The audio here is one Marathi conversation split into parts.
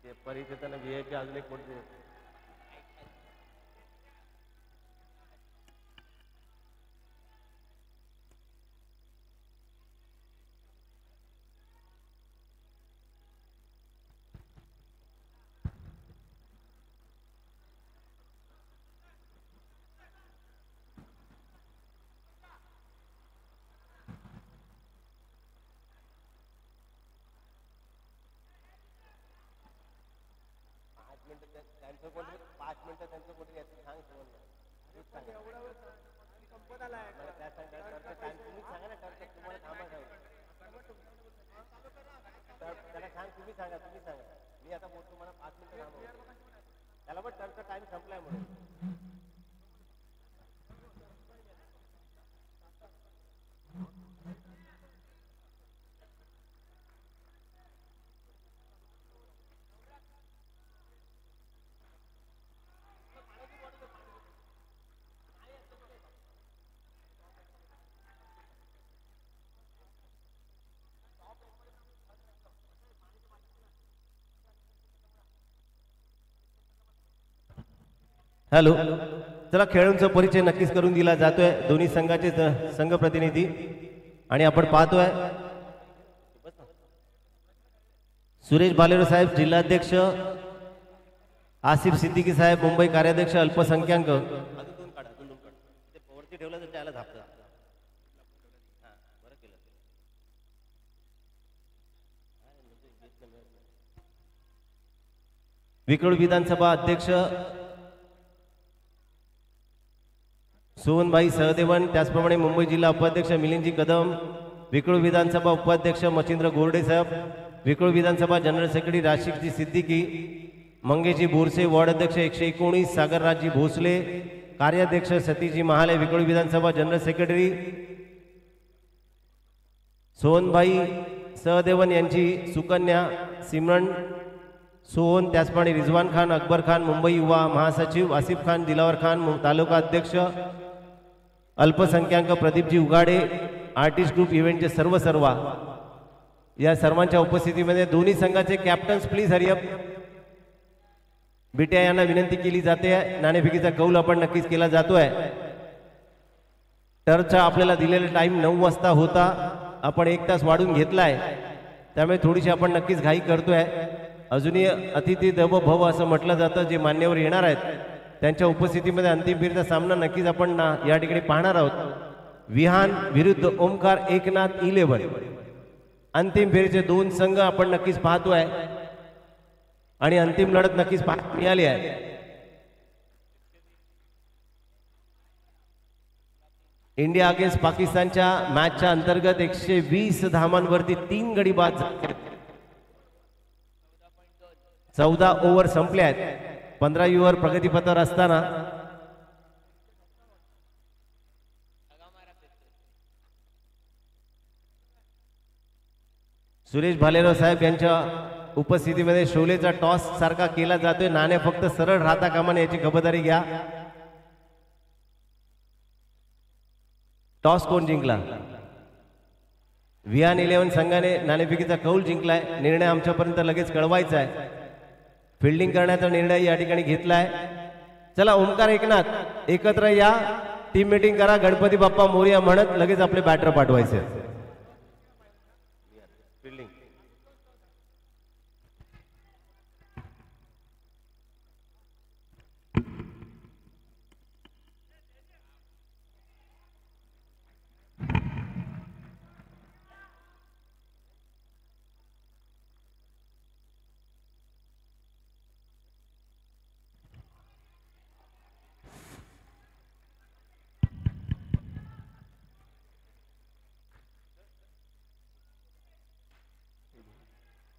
ते परिचेतन VIP अजून एक कोणते त्यांचं कोणी 5 मिनिटं त्यांचं कोणी याचं सांग टाइम तुम्ही सांगा ना तुम्हाला थांबा त्याला सांग तुम्ही सांगा मी आता बोलतो मला 5 मिनिटं थांबा त्याला पण त्यांचा टाइम संपलाय म्हणून हॅलो चला खेळाडूंचा परिचय नक्कीच करून दिला जातोय दोन्ही संघाचे संघ प्रतिनिधी आणि आपण पाहतोय सुरेश भालेराव साहेब जिल्हाध्यक्ष आसिफ सिद्दीकी साहेब मुंबई कार्याध्यक्ष अल्पसंख्याक विक्रोळ विधानसभा अध्यक्ष सोहनभाई सहदेवन त्याचप्रमाणे मुंबई जिल्हा उपाध्यक्ष मिलिंदजी कदम विक्रोळ विधानसभा उपाध्यक्ष मच्छिंद्र गोरडे साहेब विक्रोळ विधानसभा जनरल सेक्रेटरी राशिकजी सिद्दीकी मंगेशजी बोरसे वार्ड अध्यक्ष 119 सागरराजजी भोसले कार्याध्यक्ष सतीशजी महाले विक्रोळ विधानसभा जनरल सेक्रेटरी सोहनभाई सहदेवन यांची सुकन्या सिमरन सोहन त्याचप्रमाणे रिजवान खान अकबर खान मुंबई युवा महासचिव आसिफ खान दिलावर खान तालुका अध्यक्ष अल्पसंख्याक प्रदीपजी उगाडे आर्टिस्ट ग्रुप इव्हेंटचे सर्व या सर्वांच्या उपस्थितीमध्ये दोन्ही संघाचे कॅप्टन्स प्लीज हरिअप बिट्या यांना विनंती केली जाते नाणेफेकीचा कौल आपण नक्कीच केला जातोय टर्चचा आपल्याला दिलेला टाइम 9 वाजता होता आपण 1 तास वाढून घेतलाय त्यामुळे थोडीशी आपण नक्कीच घाई करतोय अजूनही अतिथी देवो भव असं म्हटलं जातं जे मान्यवर येणार आहेत त्यांच्या उपस्थितीमध्ये अंतिम फेरीचा सामना नक्कीच आपण या ठिकाणी पाहणार आहोत विहान विरुद्ध ओमकार एकनाथ 11 अंतिम फेरीचे 2 संघ आपण नक्कीच पाहतोय आणि अंतिम लढत नक्कीच पाहायला मिळाली आहे इंडिया अगेन्स्ट पाकिस्तानच्या मॅचच्या अंतर्गत 120 धावांवरती 3 गडी बाद झाले 14 ओव्हर संपले आहेत 15 ओव्हर प्रगतीपथावर असताना सुरेश भालेराव साहेब यांच्या उपस्थितीमध्ये शोलेचा टॉस सारखा केला जातोय नाणे फक्त सरळ राहता कामा नये याची खबरदारी घ्या टॉस कोण जिंकला विहान 11 संघाने नाणेफेकीचा कौल जिंकलाय निर्णय आमच्यापर्यंत लगेच कळवायचा आहे फिल्डिंग करण्याचा निर्णय या ठिकाणी घेतलाय चला ओमकार एकनाथ एकत्र या टीम मीटिंग करा गणपती बाप्पा मोरया म्हणत लगेच आपले बॅटर पाठवायचे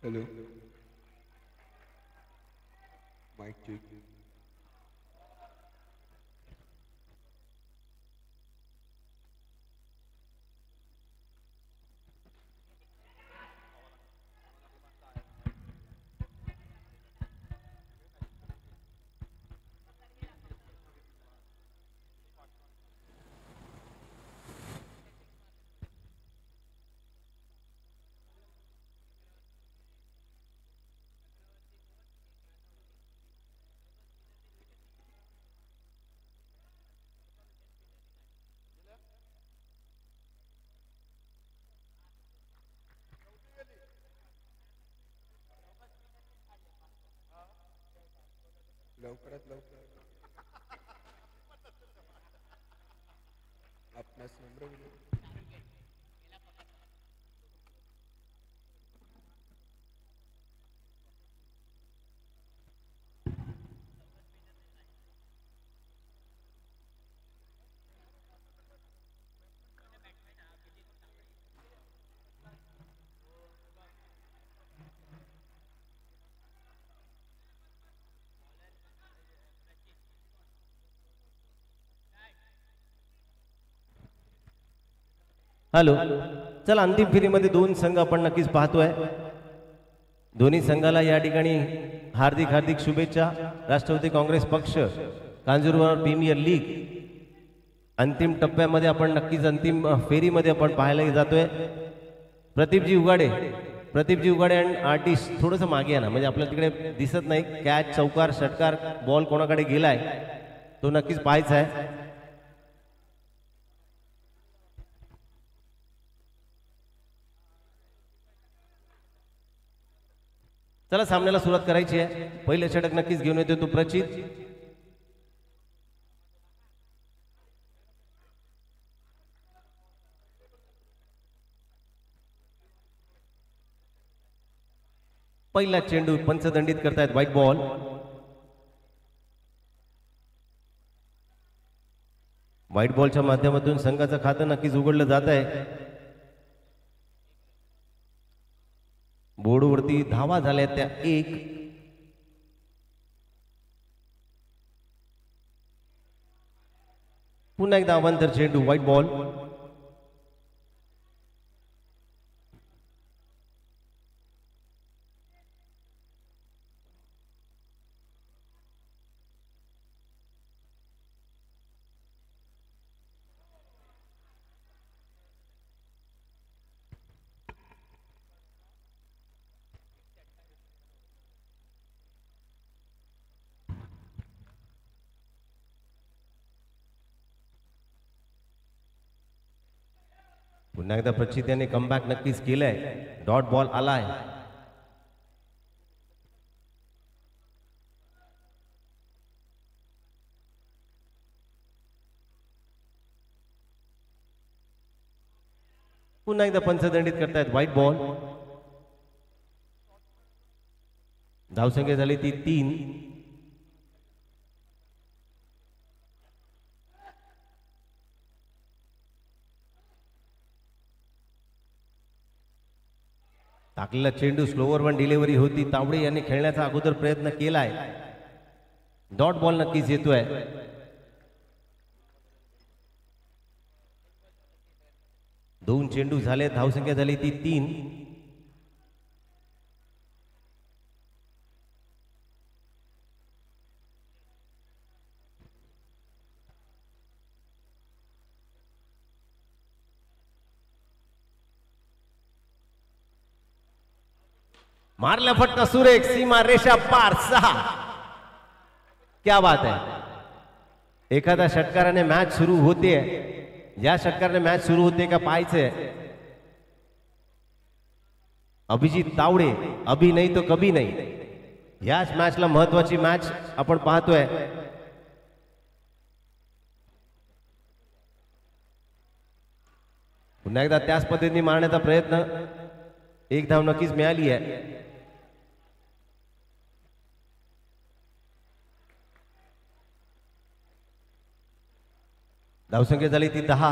Hello. Mic check. लवकरात लवकर आपणास नम्र विनंती. हॅलो, चला अंतिम फेरीमध्ये दोन संघ आपण नक्कीच पाहतोय. दोन्ही संघाला या ठिकाणी हार्दिक हार्दिक शुभेच्छा. राष्ट्रवादी काँग्रेस पक्ष कांजूरमार्ग प्रीमियर लीग अंतिम टप्प्यामध्ये आपण नक्कीच अंतिम फेरीमध्ये आपण पाहायला जातोय. प्रदीपजी उगाडे आणि आर्टिस्ट थोडंसं मागे आहे ना, म्हणजे आपल्याला तिकडे दिसत नाही. कॅच, चौकार, षटकार, बॉल कोणाकडे गेलाय तो नक्कीच पाहायचा आहे. चला सामन्याला सुरुवात करायची आहे. पहिले षटक नक्कीच घेऊन येतो तो प्रचित. पहिला चेंडू पंचदंडित करतायत, व्हाईट बॉल. व्हाईट बॉलच्या माध्यमातून संघाचं खातं नक्कीच उघडलं जात आहे. बोर्डवरती धावा झाल्या त्या 1. पुन्हा एकदा अवांतर चेंडू, व्हाईट बॉल. पुन्हा एकदा प्रचित याने कमबॅक नक्कीच केलंय. डॉट बॉल आलाय. पुन्हा एकदा पंचदंडित करतायत, व्हाईट बॉल. धावसंख्या झाली ती 3. टाकलेला चेंडू स्लोवर वन डिलिव्हरी होती. तावडे यांनी खेळण्याचा अगोदर प्रयत्न केलाय. डॉट बॉल नक्कीच येतोय. दोन चेंडू झाले, धावसंख्या झाली ती 3. मारला फटका सुरेख, सीमा रेषा पार, 6. क्या बात है. एखाद्या षटकाराने मॅच सुरू होते. या षटकाराने मॅच सुरू होते का पाहायचंय. अभिजित तावडे, अभी नाही तो कभी नाही. याच मॅचला महत्वाची मॅच आपण पाहतोय. पुन्हा एकदा त्याच पद्धतीने मारण्याचा प्रयत्न. एक धाव नक्कीच मिळाली आहे. धावसंख्या झाली ती 10.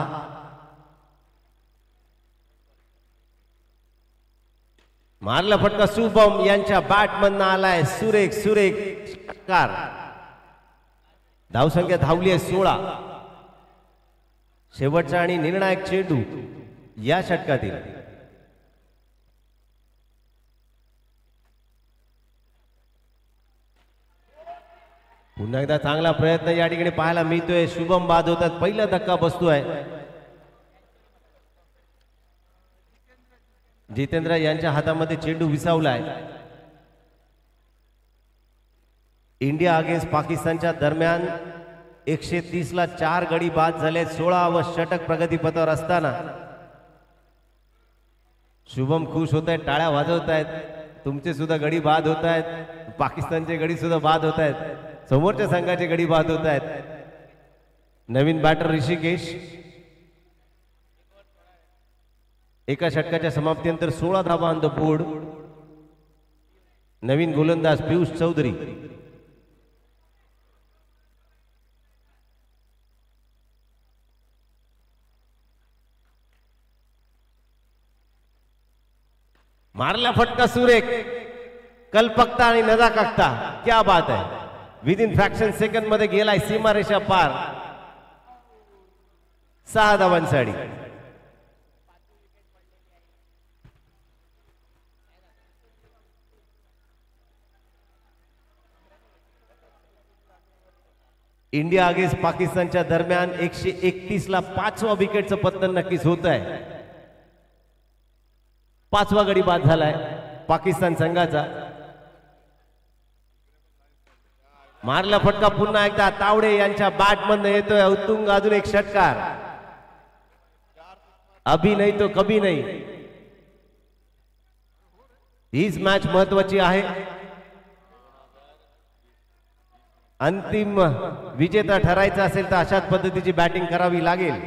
मारला फटका शुभम यांच्या बॅटमधनं आलाय. सुरेख षटकार. धावसंख्या धावली आहे 16. शेवटचा आणि निर्णायक चेंडू या षटकातील. पुन्हा एकदा चांगला प्रयत्न या ठिकाणी पाहायला मिळतोय. शुभम बाद होतात. पहिला धक्का बसतोय. जितेंद्र यांच्या हातामध्ये चेंडू विसावलाय. इंडिया अगेन्स्ट पाकिस्तानच्या दरम्यान 130 ला 4 गडी बाद झाले. 16व षटक प्रगतीपथावर असताना शुभम खुश होत आहेत, टाळ्या वाजवत आहेत. तुमचे सुद्धा गडी बाद होत आहेत, पाकिस्तानचे गडी सुद्धा बाद होत आहेत. समोरच्या संघाचे गडी बाद होत आहेत. नवीन बॅटर ऋषिकेश. एका षटकाच्या समाप्तीनंतर 16 धावा ऑन द बोर्ड. नवीन गोलंदाज पियुष चौधरी. मारला फटका सुरेख. कल्पकता आणि नजाकता. क्या बात आहे. विद इन फ्रॅक्शन सेकंड मध्ये गेलाय सीमारेषा पार. 6 धावांसाठी. इंडिया अगेन्स्ट पाकिस्तानच्या दरम्यान 131 ला 5वा विकेटचं पतन नक्कीच होत आहे. 5वा गडी बाद झालाय पाकिस्तान संघाचा. मारला फटका पुन्हा एकदा तावडे यांच्या बॅटमधून येतोय उत्तुंग. अजून एक षटकार. अभी नाही तो कभी नाही. हीच मॅच महत्वाची आहे. अंतिम विजेता ठरायचा असेल तर अशाच पद्धतीची बॅटिंग करावी लागेल.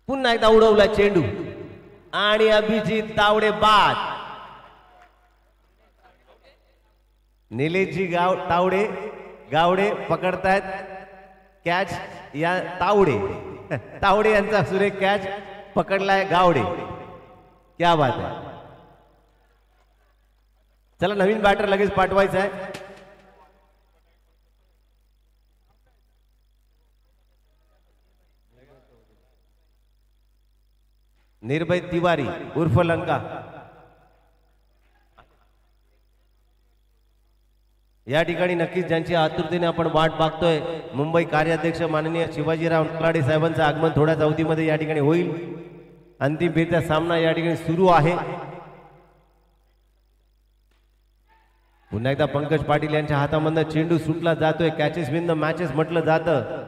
पुन्हा एकदा उडवला चेंडू आणि अभिजित तावडे बाद. निलेशजी तावडे गावडे पकडतायत कॅच. या तावडे यांचा सुरेख कॅच पकडलाय गावडे. क्या बात आहे. चला नवीन बॅटर लगेच पाठवायचा आहे. निर्भय तिवारी उर्फ लंका. या ठिकाणी नक्कीच ज्यांची आतुरतेने आपण वाट बघतोय मुंबई कार्याध्यक्ष माननीय शिवाजीराव कलाडे साहेबांचं आगमन थोड्याच अवधीमध्ये या ठिकाणी होईल. अंतिम फेरीचा सामना या ठिकाणी सुरू आहे. पुन्हा एकदा पंकज पाटील यांच्या हातामधून चेंडू सुटला जातोय. कॅचेस विन द मॅचेस म्हटलं जातं.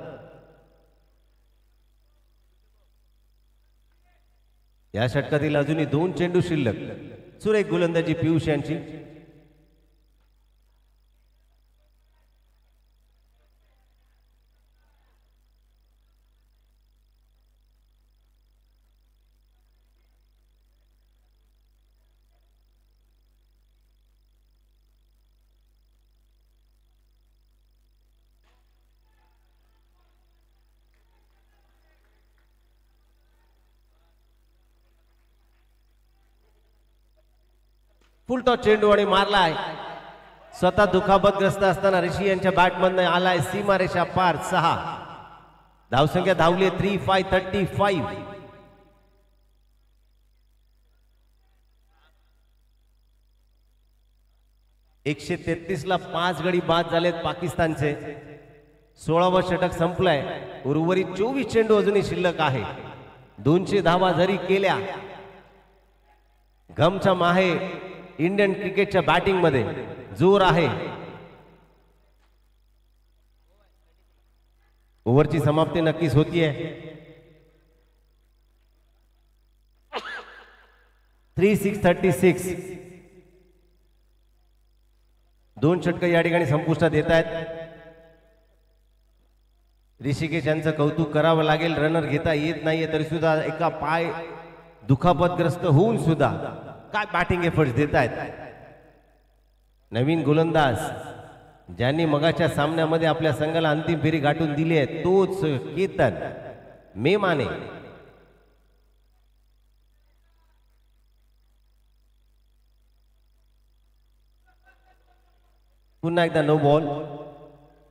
या षटकातील अजूनही 2 चेंडू शिल्लक. सुरेख गोलंदाजी पियुष यांची. फुल टॉस चेंडू आणि मारलाय. स्वतः दुखापतग्रस्त असताना ऋषी यांच्या बॅटमधनं आलाय सीमारेषा पार. 6 धावसंख्या धावली 3-5-35. एकशे 33 ला 5 गडी बाद झालेत पाकिस्तानचे. 16वा षटक संपलंय. उर्वरित 24 चेंडू अजूनही शिल्लक आहे. 200 धावा जरी केल्या घमछम आहे. इंडियन क्रिकेटच्या बॅटिंग मध्ये जोर आहे. ओव्हरची समाप्ती नक्कीच होतीये. 3-6-36. 2 षटकं या ठिकाणी संपुष्टात येत आहेत. ऋषिकेश यांचं कौतुक करावं लागेल. रनर घेता येत नाहीये तरी सुद्धा एका पाय दुखापतग्रस्त होऊन सुद्धा काय बॅटिंग एफर्ट्स देत आहेत. नवीन गोलंदाज ज्यांनी मगाच्या सामन्यामध्ये आपल्या संघाला अंतिम फेरी गाठून दिली आहे तोच केतन मेमाने. पुन्हा एकदा नो बॉल.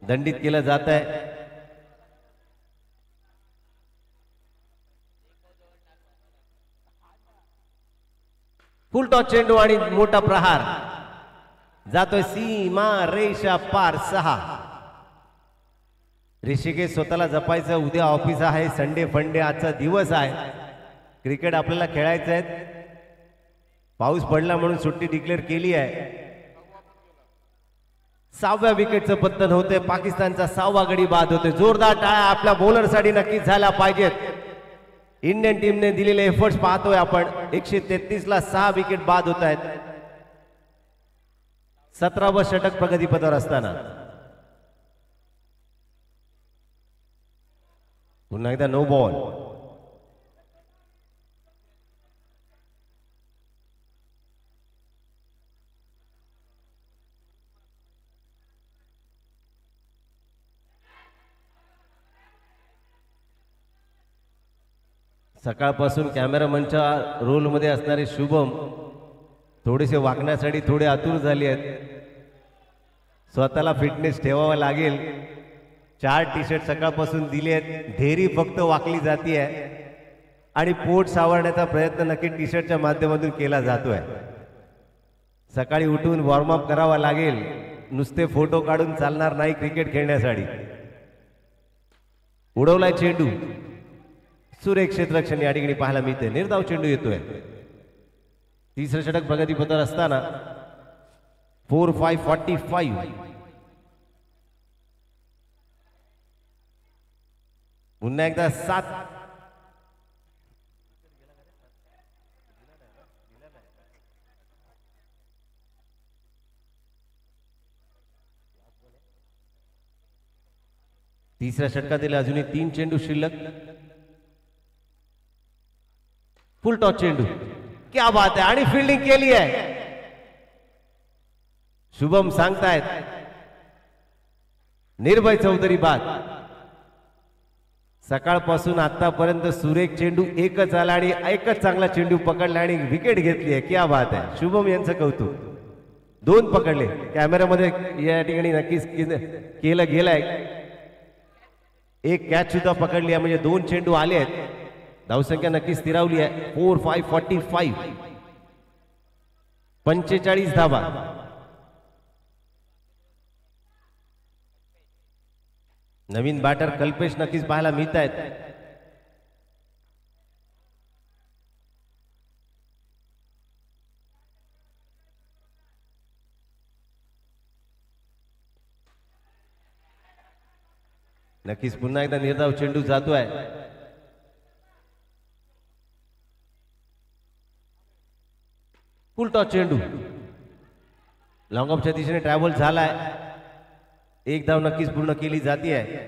दंडित केलं जात आहे. फुल टॉस चेंडू आणि मोठा प्रहार जातोय सीमा रेषा पार. 6 ऋषिकेश स्वतःला जपायचं. उद्या ऑफिस आहे. संडे फंडे आजचा दिवस आहे. क्रिकेट आपल्याला खेळायचं आहे. पाऊस पडला म्हणून सुट्टी डिक्लेअर केली आहे. 6व्या विकेटचं पतन होते. पाकिस्तानचा 6वा गडी बाद होते. जोरदार टाळ्या आपल्या बॉलरसाठी नक्कीच झाल्या पाहिजेत. इंडियन टीमने दिलेले एफर्ट्स पाहतोय आपण. 133 ला 6 विकेट बाद होत आहेत. 17वं षटक प्रगतीपथावर असताना पुन्हा एकदा नो बॉल. सकाळपासून कॅमेरामनच्या रोलमध्ये असणारे शुभम थोडेसे वागण्यासाठी थोडे आतुर झाले आहेत. स्वतःला फिटनेस ठेवावा लागेल. 4 टी शर्ट सकाळपासून दिले आहेत. ढेरी फक्त वाकली जाते आणि पोट सावरण्याचा प्रयत्न नक्की टी शर्टच्या माध्यमातून केला जातोय. सकाळी उठून वॉर्मअप करावा लागेल. नुसते फोटो काढून चालणार नाही क्रिकेट खेळण्यासाठी. उडवलाय चेंडू. सुरेख क्षेत्ररक्षण या ठिकाणी पाहायला मिळते. निर्धाव चेंडू येतोय. तिसरं षटक प्रगतीपथावर असताना 4-5-45. पुन्हा एकदा 7. तिसऱ्या षटकातील अजूनही 3 चेंडू शिल्लक. फुल टॉस चेंडू. क्या बात आहे. आणि फिल्डिंग केली आहे. शुभम सांगतायत निर्भय चौधरी बाद. सकाळपासून आतापर्यंत सुरेख चेंडू एकच आला आणि एकच चांगला चेंडू पकडला आणि विकेट घेतली आहे. क्या बात आहे. शुभम यांचं कौतुक. 2 पकडले. कॅमेरामध्ये या ठिकाणी नक्कीच केलं गेलंय. एक कॅच सुद्धा पकडली आहे. म्हणजे 2 चेंडू आले आहेत. धावसंख्या नक्की स्थिरावली आहे. 4-5-45. 45 धावा. नवीन बॅटर कल्पेश नक्कीच पाहायला मिळत आहेत. नक्कीच पुन्हा एकदा निर्धाव चेंडू जातोय. फुल टॉस चेंडू लॉंग ऑफच्या दिशेने ट्रॅव्हल झालाय. 1 धाव नक्कीच पूर्ण केली जाते आहे.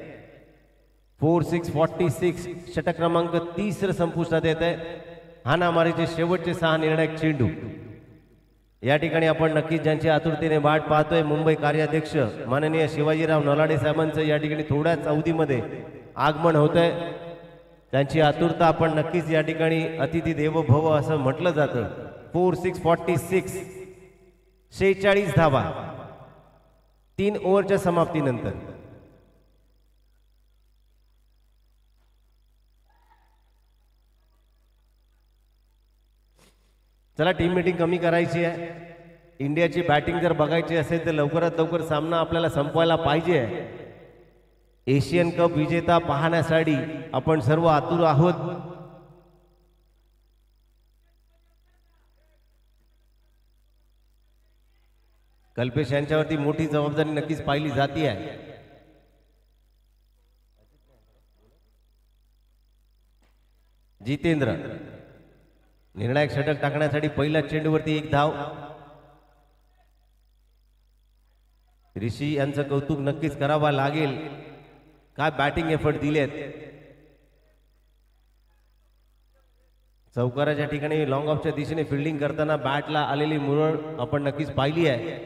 4-6-46. षटक क्रमांक 30 संपुष्टात येत आहे. हाणामारीचे शेवटचे 6 निर्णायक चेंडू. या ठिकाणी आपण नक्कीच ज्यांची आतुरतेने वाट पाहतोय मुंबई कार्याध्यक्ष माननीय शिवाजीराव नलाडे साहेबांचं या ठिकाणी थोड्याच अवधीमध्ये आगमन होत आहे. त्यांची आतुरता आपण नक्कीच या ठिकाणी अतिथी देवो भव असं म्हटलं जातं. 4-6-46. 46 धावा 3 ओव्हरच्या समाप्तीनंतर. चला टीम मीटिंग कमी करायची आहे. इंडियाची बॅटिंग जर बघायची असेल तर लवकरात लवकर सामना आपल्याला संपवायला पाहिजे. एशियन कप विजेता पाहण्यासाठी आपण सर्व आतुर आहोत. कल्पेश यांच्यावरती मोठी जबाबदारी नक्कीच पाहिली जाते आहे. जितेंद्र निर्णायक षटक टाकण्यासाठी पहिल्या चेंडूवरती 1 धाव. ऋषी यांचं कौतुक नक्कीच करावा लागेल. काय बॅटिंग एफर्ट दिलेत. चौकाराच्या ठिकाणी लॉंग ऑफच्या दिशेने फिल्डिंग करताना बॅटला आलेली मुरळ आपण नक्कीच पाहिली आहे.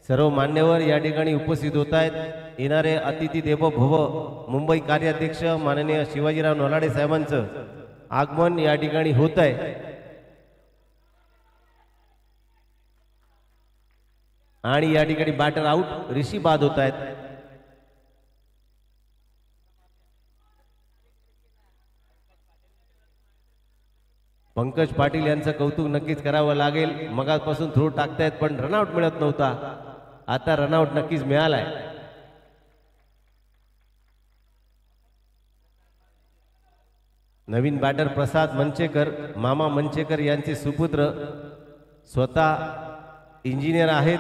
सर्व मान्यवर या ठिकाणी उपस्थित होत आहेत. येणारे अतिथी देवो भव मुंबई कार्याध्यक्ष माननीय शिवाजीराव नलाडे साहेबांचं आगमन या ठिकाणी होत आहे. आणि या ठिकाणी बॅटर आउट. ऋषी बाद होत आहेत. पंकज पाटील यांचं कौतुक नक्कीच करावं लागेल. मगापासून थ्रो टाकतायत पण रनआउट मिळत नव्हता. आता रनआउट नक्कीच मिळालाय. नवीन बॅटर प्रसाद मंचेकर मामा मंचेकर यांचे सुपुत्र स्वतः इंजिनियर आहेत.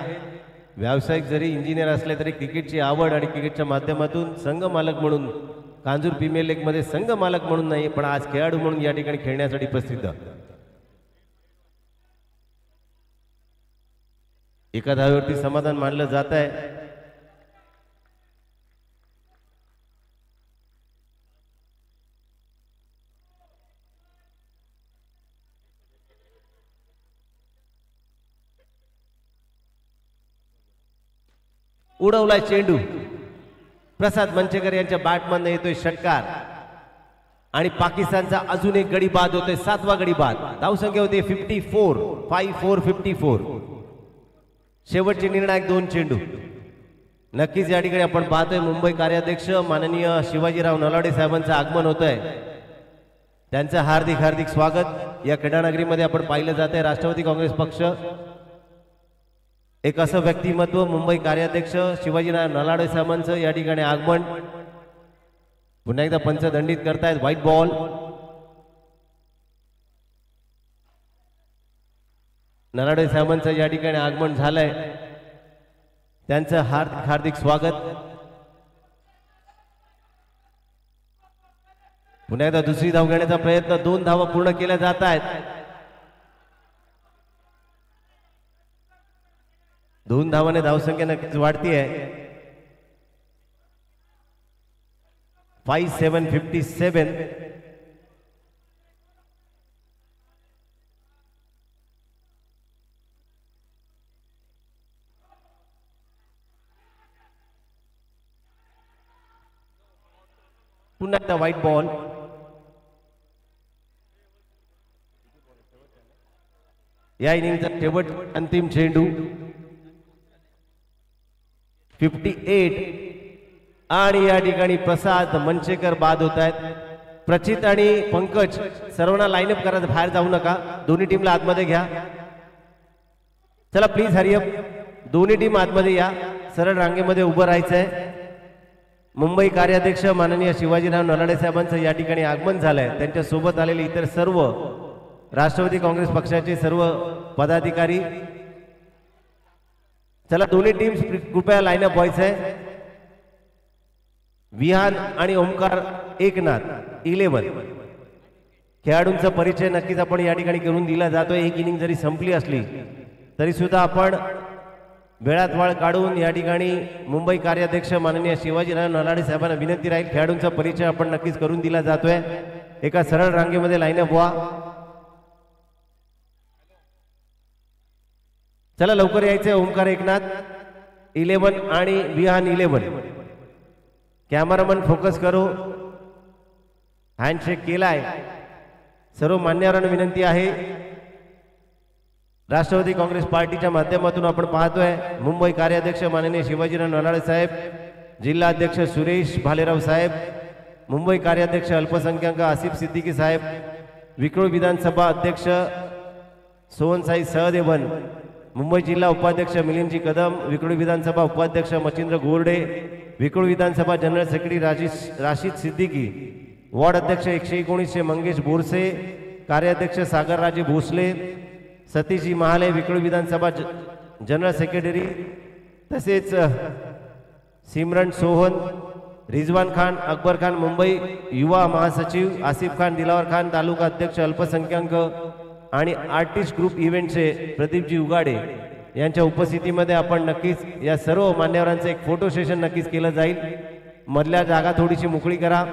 व्यावसायिक जरी इंजिनियर असले तरी क्रिकेटची आवड आणि क्रिकेटच्या माध्यमातून संघ मालक म्हणून कांजूर प्रीमियर लीग मध्ये संघ मालक म्हणून नाही पण आज खेळाडू म्हणून या ठिकाणी खेळण्यासाठी प्रसिद्ध. एका धावेवरती समाधान मानलं जात आहे. उडवलाय चेंडू. प्रसाद मंचेकर यांच्या बॅटमधनं येतोय षटकार आणि पाकिस्तानचा अजून एक गडी बाद होतोय. 7वा गडी बाद. धावसंख्या होते 54. शेवटचे निर्णायक 2 चेंडू. नक्कीच या ठिकाणी आपण पाहतोय मुंबई कार्याध्यक्ष माननीय शिवाजीराव नलावडे साहेबांचं आगमन होत आहे. त्यांचं हार्दिक हार्दिक स्वागत या क्रीडानगरीमध्ये आपण पाहिलं जात आहे. राष्ट्रवादी काँग्रेस पक्ष एक असं व्यक्तिमत्व मुंबई कार्याध्यक्ष शिवाजीराव नलावडे साहेबांचं या ठिकाणी आगमन. पुन्हा एकदा पंच दंडित करतायत. White ball. नलावडे साहेबांचं या ठिकाणी आगमन झालंय. त्यांचं हार्दिक हार्दिक स्वागत. पुन्हा एकदा दुसरी धाव घेण्याचा प्रयत्न. 2 धावा पूर्ण केल्या जात आहेत. 2 धावाने धावसंख्या नक्कीच वाढतीये. 57. पुन्हा एकदा व्हाईट बॉल. या इनिंगचा शेवट अंतिम चेंडू. 58 आणि या ठिकाणी प्रसाद मंचेकर बाद होत आहेत. प्रचित आणि पंकज सर्वांना लाईनअप करायचं. बाहेर जाऊ नका. दोन्ही टीमला आतमध्ये घ्या. चला प्लीज हरिअप. दोन्ही टीम आतमध्ये या. सरळ रांगेमध्ये उभं राहायचंय. मुंबई कार्याध्यक्ष माननीय शिवाजीराव नलावडे साहेबांचं या ठिकाणी आगमन झालंय. त्यांच्या सोबत आलेले इतर सर्व राष्ट्रवादी काँग्रेस पक्षाचे सर्व पदाधिकारी. चला दोन्ही टीम कृपया लाईनअप व्हायचंय. विहान आणि ओमकार एकनाथ 11. खेळाडूंचा परिचय नक्कीच आपण या ठिकाणी करून दिला जातोय. एक इनिंग जरी संपली असली तरी सुद्धा आपण वेळात वाळ काढून या ठिकाणी मुंबई कार्याध्यक्ष माननीय शिवाजीराव नलावडे साहेबांना विनंती राहील खेळाडूंचा परिचय आपण नक्कीच करून दिला जातोय. एका सरळ रांगेमध्ये लाईनअप व्हा. चला लवकर यायचंय. ओमकार एकनाथ 11 आणि विहान 11. कॅमेरामन फोकस करो. हँडशेक केलाय. सर्व मान्यवरांना विनंती आहे. राष्ट्रवादी काँग्रेस पार्टीच्या माध्यमातून आपण पाहतोय मुंबई कार्याध्यक्ष माननीय शिवाजीराव नलावडे साहेब, जिल्हा अध्यक्ष सुरेश भालेराव साहेब, मुंबई कार्याध्यक्ष अल्पसंख्याक आसिफ सिद्दीकी साहेब, विक्रोळ विधानसभा अध्यक्ष सोहनसाई सहदेवन, मुंबई जिल्हा उपाध्यक्ष मिलिंदजी कदम, विक्रोळ विधानसभा उपाध्यक्ष मच्छिंद्र गोरडे, विक्रोळ विधानसभा general secretary Rashid Siddiqui, ward अध्यक्ष 119 मंगेश बोरसे, कार्याध्यक्ष सागरराजे भोसले, सतीशजी महाले, विक्रोळ विधानसभा जनरल सेक्रेटरी, तसेच सिमरन सोहन, रिजवान खान, अकबर खान मुंबई युवा महासचिव, आसिफ खान, दिलावर खान तालुका अध्यक्ष अल्पसंख्याक आणि आर्टिस्ट ग्रुप इव्हेंटचे प्रदीपजी उगाडे यांच्या उपस्थितीमध्ये आपण नक्कीच या सर्व मान्यवरांचं एक फोटो सेशन नक्कीच केलं जाईल. मधल्या जागा थोडीशी मोकळी करा.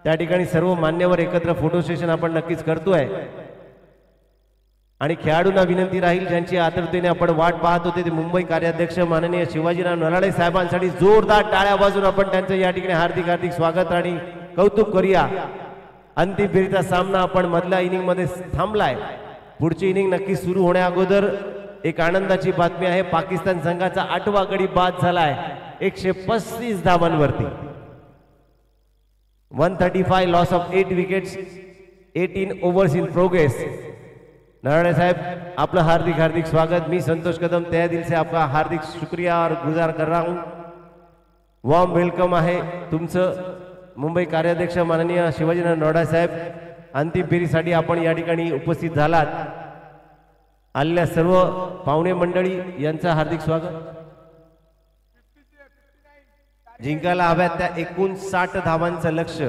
त्या ठिकाणी सर्व मान्यवर एकत्र फोटो सेशन आपण नक्कीच करतोय. आणि खेळाडूंना विनंती राहील ज्यांची आतुरतेने आपण वाट पाहत होते ते मुंबई कार्याध्यक्ष माननीय शिवाजीराव नलावडे साहेबांसाठी जोरदार टाळ्या वाजून आपण त्यांचं या ठिकाणी हार्दिक हार्दिक स्वागत आणि कौतुक करूया. अंतिम फेरीचा सामना आपण मधल्या इनिंग मध्ये थांबलाय. पुढची इनिंग नक्की सुरू होण्या अगोदर एक आनंदाची बातमी आहे. पाकिस्तान संघाचा 8वा गडी बाद झालाय 135 धावांवरती. 135 loss of 8 wickets, 18 overs in progress. Nalawade साहब आपलं हार्दिक हार्दिक स्वागत. मैं संतोष कदम तहे दिल से आपका हार्दिक शुक्रिया और गुजार कर रहा हूं. वॉर्म वेलकम आहे तुमचं. मुंबई कार्याध्यक्ष माननीय शिवाजीराव नलावडे साहेब, अंतिम फेरीसाठी आपण या ठिकाणी उपस्थित झालात. आलेल्या सर्व पाहुणे मंडळी यांचं हार्दिक स्वागत. जिंकायला हव्यात त्या 59 धावांचं लक्ष.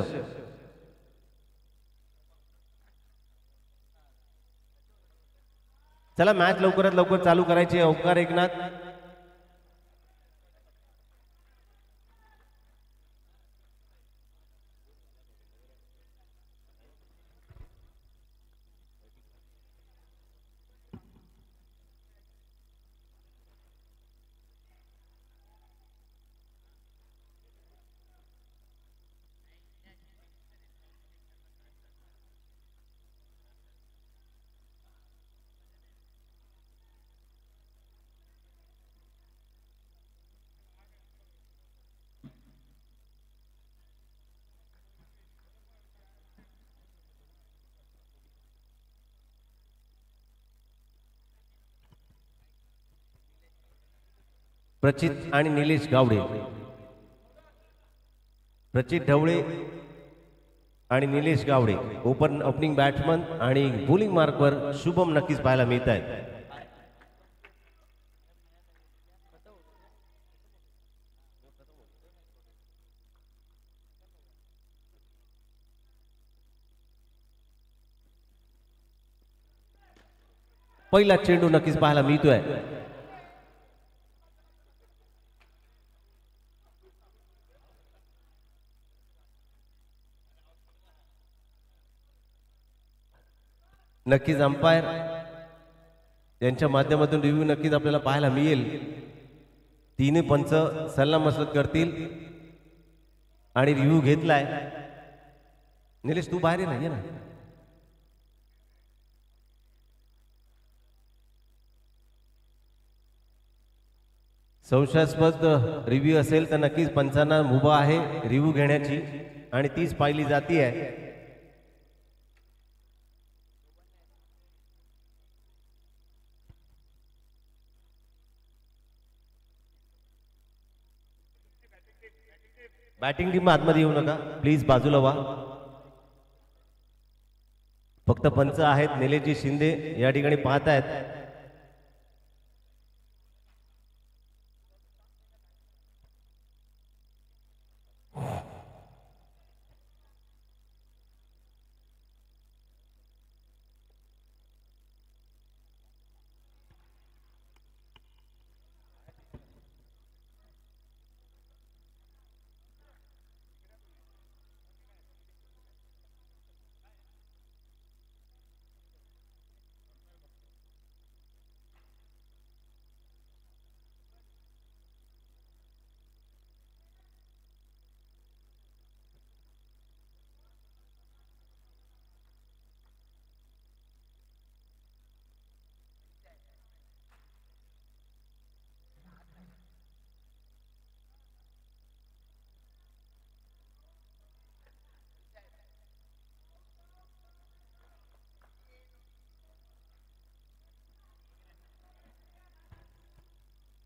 चला मॅच लवकरात लवकर चालू करायची. ओंकार एकनाथ प्रचित आणि निलेश गावडे. प्रचित ढवळे आणि निलेश गावडे ओपनिंग बॅट्समन आणि बॉलिंग मार्कवर शुभम नक्कीच पाहायला मिळत आहेत. पहिला चेंडू नक्कीच पाहायला मिळतोय. नक्कीच अंपायर यांच्या माध्यमातून रिव्ह्यू नक्कीच आपल्याला पाहायला मिळेल. तिन्ही पंच सल्लामसलत करतील आणि रिव्ह्यू घेतलाय. निलेश तू बाहेर ये ना. संशयास्पद रिव्ह्यू असेल तर नक्कीच पंचांना मुभा आहे रिव्ह्यू घेण्याची आणि तीच पाहिली जाते आहे. बॅटिंग टीम आतमध्ये येऊ नका प्लीज, बाजूला व्हा. फक्त पंच आहेत निलेशजी शिंदे या ठिकाणी पाहत आहेत.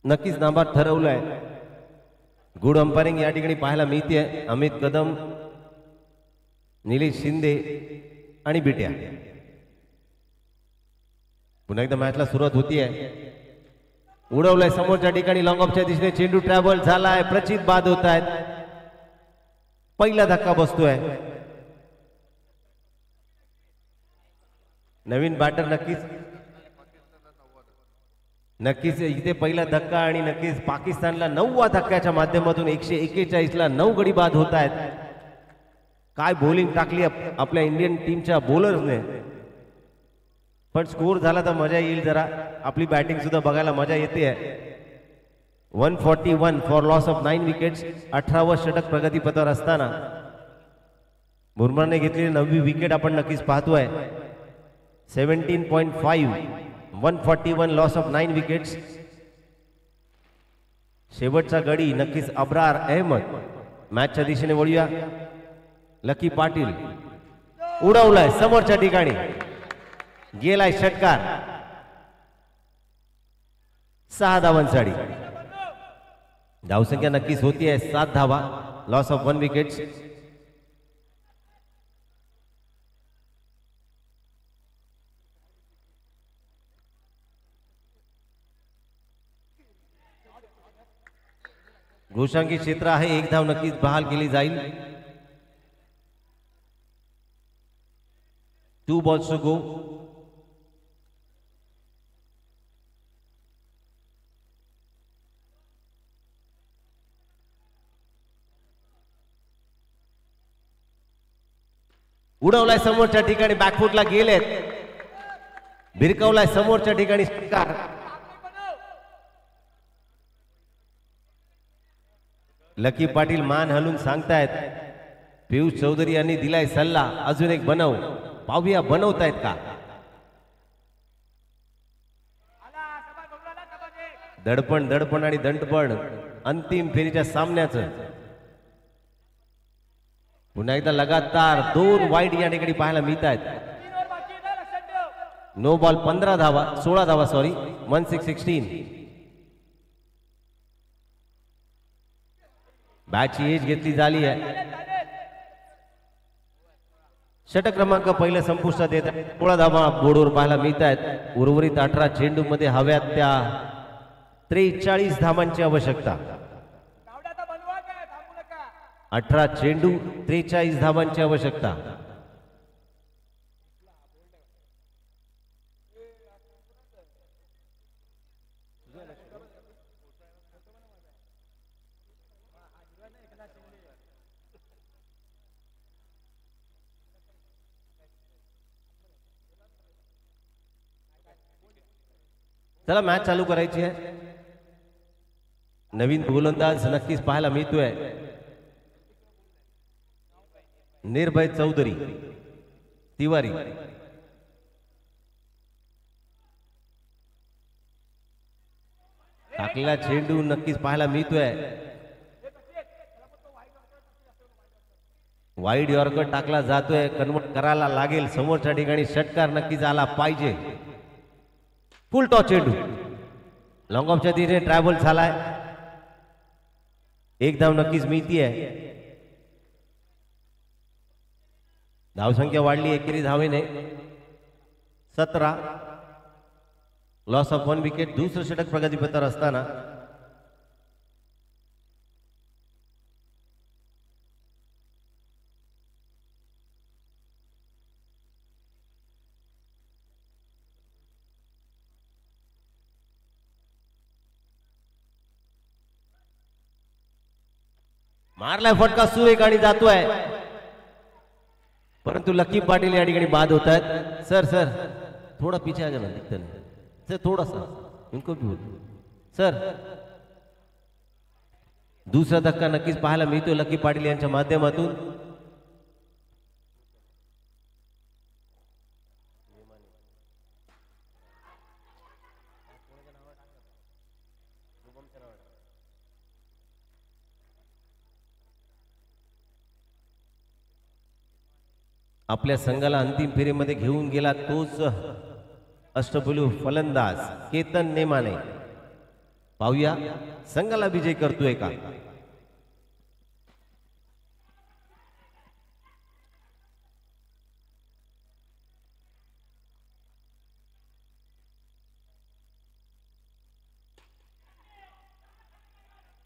नक्कीच नाबाद ठरवलंय. गुड अंपायरिंग या ठिकाणी पाहायला मिळते. अमित कदम, निलेश शिंदे आणि बिट्या. पुन्हा एकदा मॅचला सुरुवात होतीये. उडवलंय समोरच्या ठिकाणी लॉंग ऑफच्या दिशेने चेंडू ट्रॅव्हल झालाय. प्रचित बाद होत आहेत. पहिला धक्का बसतोय. नवीन बॅटर नक्कीच इथे पहिला धक्का आणि नक्कीच पाकिस्तानला 9व्या धक्क्याच्या माध्यमातून 141ला 9 गडी बाद होत आहेत. काय बॉलिंग टाकली आपल्या इंडियन टीमच्या बॉलर्सने. पण स्कोर झाला तर मजा येईल. जरा आपली बॅटिंग सुद्धा बघायला मजा येते. 141 फॉर लॉस ऑफ 9 विकेट्स. 18वं षटक प्रगतीपथावर असताना बुमराहने घेतलेली 9वी विकेट आपण नक्कीच पाहतोय. 17.5 141 लॉस ऑफ 9 विकेट्स. शेवटचा गडी नक्कीच अब्रार अहमद. मॅचच्या दिशेने वळूया. लकी पाटील उडवलाय समोरच्या ठिकाणी, गेलाय षटकार. 6 धावांसाठी. धावसंख्या नक्कीच होतीये 7 धावा. Loss of 1 wickets. घोषांकी क्षेत्र आहे, एक धाव नक्कीच बहाल केली जाईल. 2 balls to go. उडवलाय समोरच्या ठिकाणी, बॅकफुटला गेलेत, भिरकवलाय समोरच्या ठिकाणी षटकार. लकी पाटील मान हलून सांगतायत, पियुष चौधरी यांनी दिलाय सल्ला, अजून एक बनव. पाहूया बनवतायत का. दडपण दडपण आणि दंडपण अंतिम फेरीच्या सामन्याचं. पुन्हा एकदा लगातार 2 वाईड या ठिकाणी पाहायला मिळत आहेत. नो बॉल 15 धावा 16 धावा सॉरी 16-16. बॅटची एज घेतली झाली आहे. षटक क्रमांक पहिल्या संपुष्टात येत आहे. 16 धावा बोर्डवर पाहायला मिळत आहेत. उर्वरित 18 चेंडू मध्ये हव्यात त्या 43 धावांची आवश्यकता. 18 चेंडू 43 धावांची आवश्यकता. चला मॅच चालू करायची आहे. नवीन गोलंदाज नक्कीच पाहायला मिळतोय. निर्भय चौधरी तिवारी. टाकलेला चेंडू नक्कीच पाहायला मिळतोय. वाईड यॉर्कर टाकला जातोय, कन्वर्ट करायला लागेल. समोरच्या ठिकाणी षटकार नक्कीच आला पाहिजे. फुल टॉस चेंडू लॉंग ऑफच्या दिशेने ट्रॅव्हल झालाय. एक धाव नक्कीच मिळतीये. धावसंख्या वाढली एकेरी धावेने 17. Loss of 1 wicket. दुसरं षटक प्रगतीपथावर असताना मारलाय फटका सुरेख आणि जातोय, परंतु लकी पाटील या ठिकाणी बाद होत आहेत. सर सर थोड़ा पीछे आ जाना, दिखता नहीं सर, थोड़ा सा इनको भी बोल सर. दुसरा धक्का नक्कीच पाहायला मिळतो लकी पाटील यांच्या माध्यमातून. आपल्या संघाला अंतिम फेरीमध्ये घेऊन गेला तोच अष्टपैलू फलंदाज केतन नेमाने. पाहूया संघाला विजय करतोय का.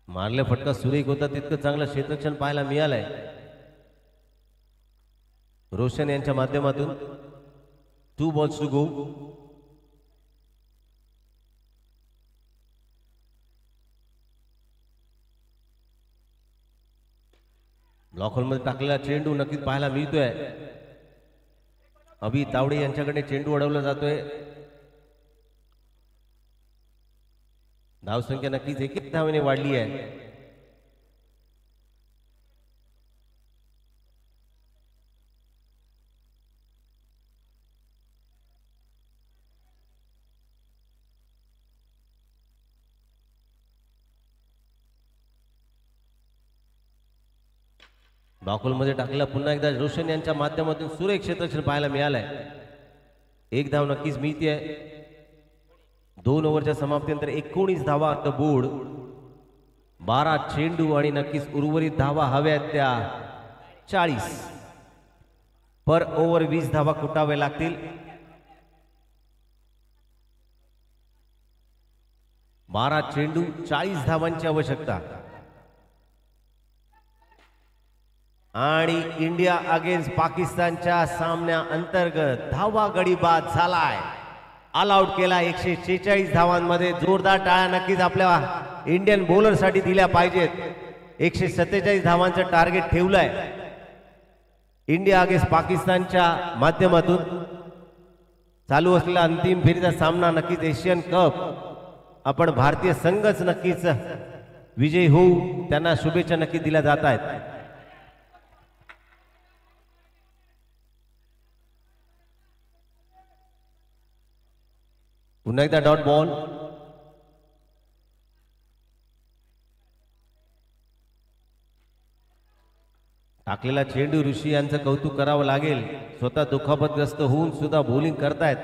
मारल्या फटका सुरेख होता, तितकं चांगलं क्षेत्ररक्षण पाहायला मिळालंय रोशन यांच्या माध्यमातून. 2 balls to go. ब्लॉक होलमध्ये टाकलेला चेंडू नक्कीच पाहायला मिळतोय. अभि तावडे यांच्याकडे चेंडू अडवला जातोय. धावसंख्या नक्कीच 1 धावेने वाढली आहे. मध्ये टाकलेला पुन्हा एकदा रोशन यांच्या माध्यमातून सुरेख क्षेत्ररक्षण पाहायला मिळालंय. 1 धाव नक्कीच मिळते. 2 ओव्हरच्या समाप्तीनंतर 19 धावा द बोर्ड. 12 चेंडू आणि नक्कीच उर्वरित धावा हव्यात त्या 40. पर ओव्हर 20 धावा कुटावे लागतील. 12 चेंडू 40 धावांची आवश्यकता. आणि इंडिया अगेन्स्ट पाकिस्तानच्या सामन्या अंतर्गत 10वा गडी बाद झालाय. ऑल आउट केला 146 धावांमध्ये. जोरदार टाळ्या नक्कीच आपल्या इंडियन बॉलरसाठी दिल्या पाहिजेत. 147 धावांचं टार्गेट ठेवलंय इंडिया अगेन्स्ट पाकिस्तानच्या माध्यमातून. चालू असलेला अंतिम फेरीचा सामना नक्कीच एशियन कप. आपण भारतीय संघच नक्कीच विजयी होऊ त्यांना शुभेच्छा नक्की दिल्या जात आहेत. पुन्हा एकदा डॉट बॉल. टाकलेला चेंडू ऋषी यांचं कौतुक करावं लागेल. स्वतः दुखापतग्रस्त होऊन सुद्धा बॉलिंग करतायत.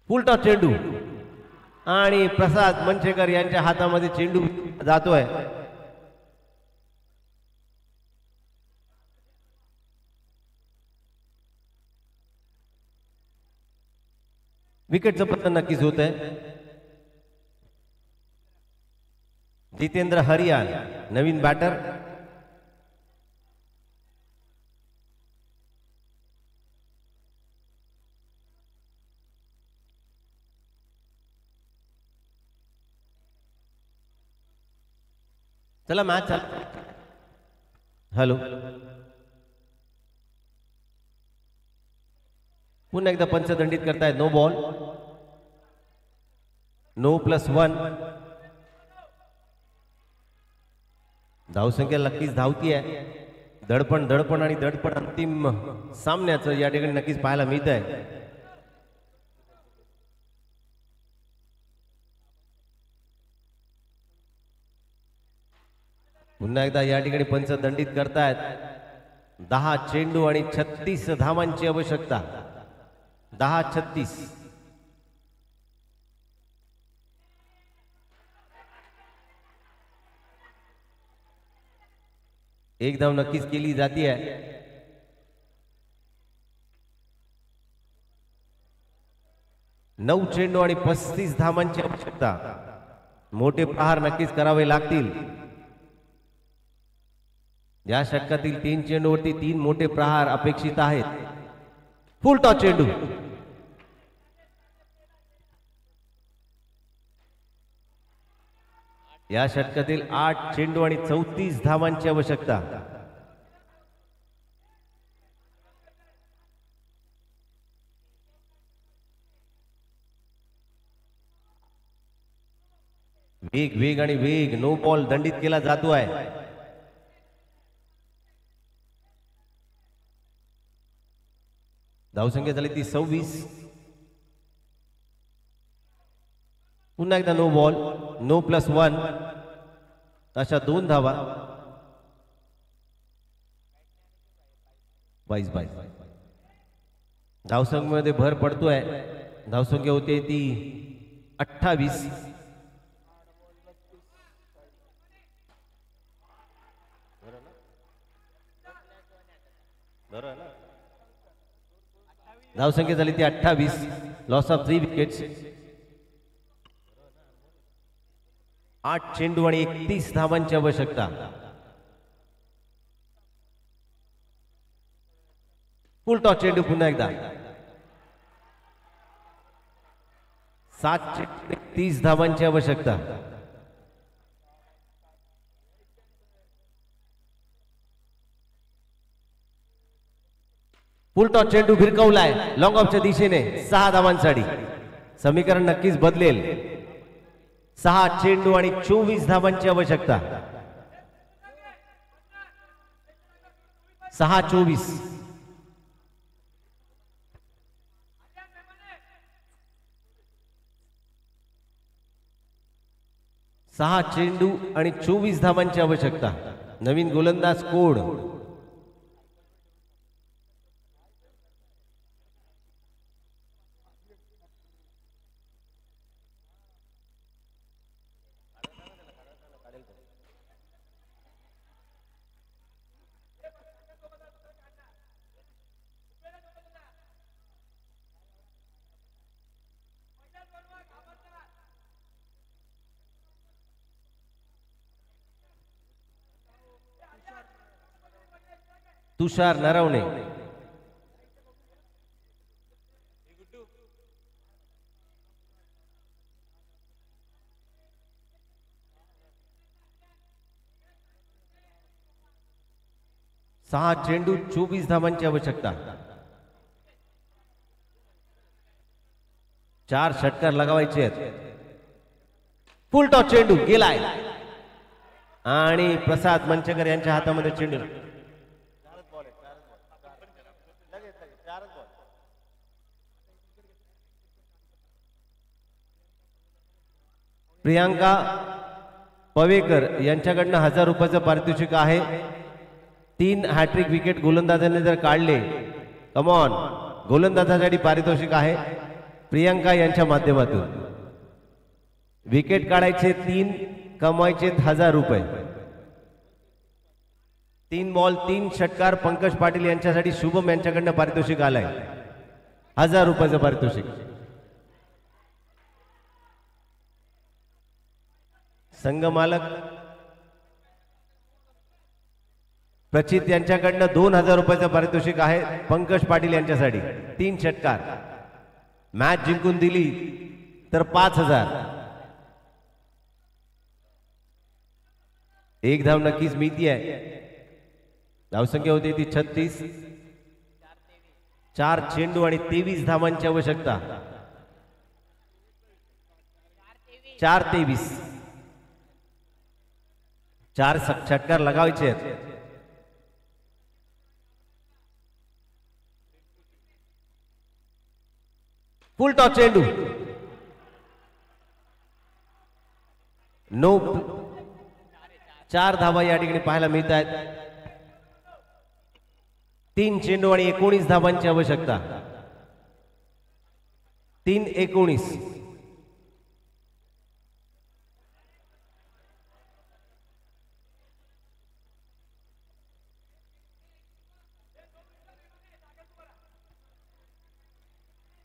फुलटॉस चेंडू आणि प्रसाद मंचेकर यांच्या हातामध्ये चेंडू जातोय. विकेटचं पतन नक्कीच होत आहे. जितेंद्र हरियान नवीन बॅटर. चला मॅच चाल. हॅलो, पुन्हा एकदा पंचदंडित करतायत. No ball, no +1. धावसंख्या नक्कीच धावती आहे. दडपण दडपण आणि दडपण अंतिम सामन्याचं या ठिकाणी नक्कीच पाहायला मिळत आहे. पुन्हा एकदा या ठिकाणी पंचदंडित करतायत. 10 चेंडू आणि 36 धावांची आवश्यकता. 10-36. एक धाव नक्कीच केली जाती आहे. नऊ चेंडू आणि 35 धावांची आवश्यकता. मोठे प्रहार नक्कीच करावे लागतील. या षटकातील 3 चेंडूवरती 3 मोठे प्रहार अपेक्षित आहेत. फुल टॉस चेंडू. या षटकातील 8 चेंडू आणि 34 धावांची आवश्यकता. वेग वेग आणि वेग. नो बॉल दंडित केला जातो आहे. धावसंख्या झाली ती 26. पुन्हा एकदा नो बॉल, नो +1. अशा 2 धावा. 22. धावसंख्येमध्ये भर पडतोय. धावसंख्या होते ती 28. धावसंख्या झाली ती 28. Loss of 3 wickets. 8 चेंडू आणि 31 धावांची आवश्यकता. फुल टॉस चेंडू पुन्हा एकदा. 7 चेंडू 30 धावांची आवश्यकता. फुल टॉस चेंडू भिरकवलाय लॉंग ऑफच्या दिशेने 6 धावांसाठी. समीकरण नक्कीच बदलेल. 6 चेंडू आणि 24 धावांची आवश्यकता. 6-24. सहा चेंडू आणि 24 धावांची आवश्यकता. नवीन गोलंदाज कोड. तुषार नरवणे, सहा चेंडू 24 धावांची आवश्यकता, 4 षटकार लगावायचे आहेत. फुल टॉस चेंडू गेलाय आणि प्रसाद मंचकर यांच्या हातामध्ये चेंडू. प्रियांका पवेकर यांच्याकडनं 1000 रुपयाचं पारितोषिक आहे. 3 हॅट्रिक विकेट गोलंदाजांनी जर काढले, कमॉन, गोलंदाजासाठी पारितोषिक आहे प्रियांका यांच्या माध्यमातून. विकेट काढायचे 3, कमवायचे 1000 रुपये. 3 बॉल 3 षटकार पंकज पाटील यांच्यासाठी शुभम यांच्याकडनं पारितोषिक आलंय 1000 रुपयाचं पारितोषिक. संघ मालक प्रचित यांच्याकडनं 2000 रुपयाचं पारितोषिक आहे पंकज पाटील यांच्यासाठी. 3 षटकार, मॅच जिंकून दिली तर 5000. 1 धाव नक्कीच मिळती आहे. धावसंख्या होती ती 36. 4 चेंडू आणि 23 धावांची आवश्यकता. 4-23. 4 षटकार लगावायचे आहेत. फुल टॉस चेंडू नो. 4 धावा या ठिकाणी पाहायला मिळत आहेत. 3 चेंडू आणि 19 धावांची आवश्यकता. 3-19.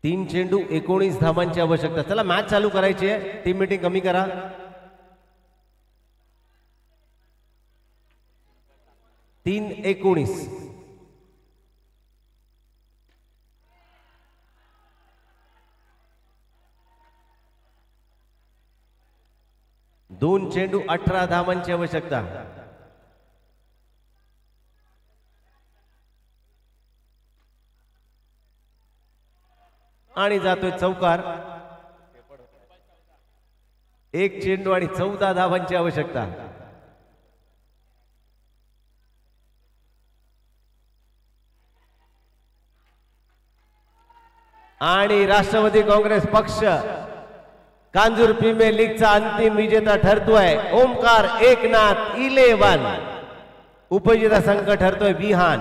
तीन चेंडू 19 धावांची आवश्यकता. चला मॅच चालू करायची आहे. टीम मीटिंग कमी करा. तीन 19. दोन चेंडू 18 धावांची आवश्यकता. आणि जातोय चौकार. 1 चेंडू आणि 14 धावांची आवश्यकता. आणि राष्ट्रवादी काँग्रेस पक्ष कांजूर प्रीमियर लीगचा अंतिम विजेता ठरतोय ओमकार एकनाथ 11. उपविजेता संघ ठरतोय विहान.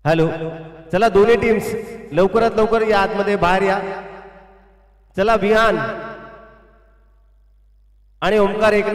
हॅलो, चला दोन्ही टीम्स लवकरात लवकर या आतमध्ये, बाहेर या. चला विहान आणि ओमकार एकनाथ.